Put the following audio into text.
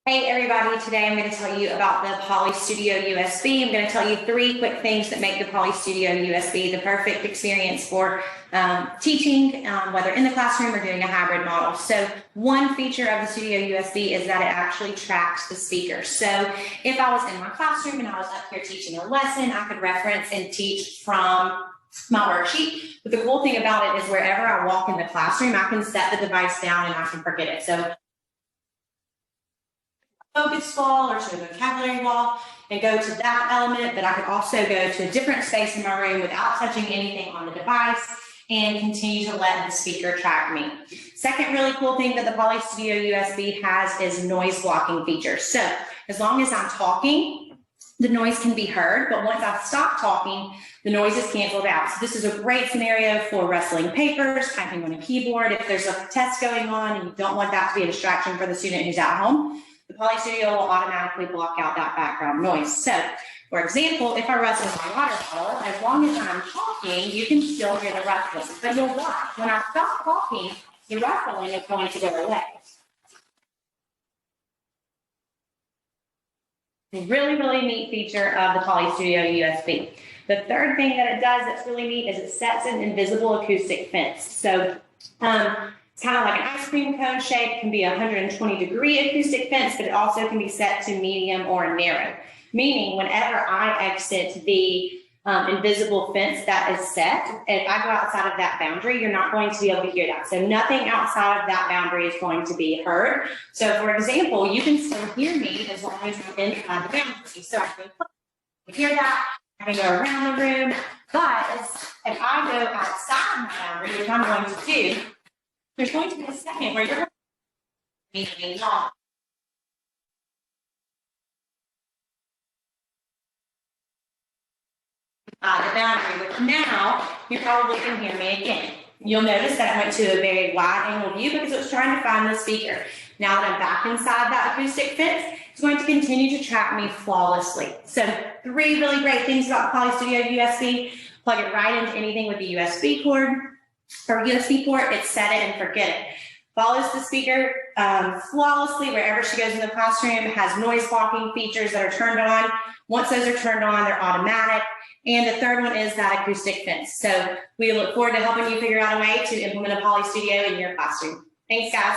Hey everybody, today I'm going to tell you about the Poly Studio USB. I'm going to tell you 3 quick things that make the Poly Studio USB the perfect experience for teaching, whether in the classroom or doing a hybrid model. So one feature of the Studio USB is that it actually tracks the speaker. So if I was in my classroom and I was up here teaching a lesson, I could reference and teach from my worksheet. But the cool thing about it is wherever I walk in the classroom, I can set the device down and I can forget it. So focus wall or to a vocabulary wall and go to that element, but I could also go to a different space in my room without touching anything on the device and continue to let the speaker track me. Second really cool thing that the Poly Studio USB has is noise blocking feature. So as long as I'm talking, the noise can be heard, but once I stop talking, the noise is canceled out. So this is a great scenario for rustling papers, typing on a keyboard. If there's a test going on and you don't want that to be a distraction for the student who's at home, the Poly Studio will automatically block out that background noise. So, for example, if I rustle my water bottle, as long as I'm talking, you can still hear the rustling. But you'll watch, when I stop talking, the rustling is going to go away. A really, really neat feature of the Poly Studio USB. The third thing that it does that's really neat is it sets an invisible acoustic fence. So, it's kind of like an ice cream cone shape. It can be a 120-degree acoustic fence, but it also can be set to medium or narrow, meaning whenever I exit the invisible fence that is set, if I go outside of that boundary, you're not going to be able to hear that. So nothing outside of that boundary is going to be heard. So for example, you can still hear me as long as I'm inside the boundary. So I can hear that, I can go around the room, but if I go outside my boundary, which I'm going to do, there's going to be a second where you're meaning long. The boundary, which now you probably can hear me again. You'll notice that I went to a very wide angle view because it was trying to find the speaker. Now that I'm back inside that acoustic fence, it's going to continue to track me flawlessly. So 3 really great things about Poly Studio USB. Plug it right into anything with the USB cord or USB port. It's set it and forget it. Follows the speaker flawlessly wherever she goes in the classroom, has noise blocking features that are turned on. Once those are turned on, they're automatic. And the third one is that acoustic fence. So we look forward to helping you figure out a way to implement a Poly Studio in your classroom. Thanks, guys.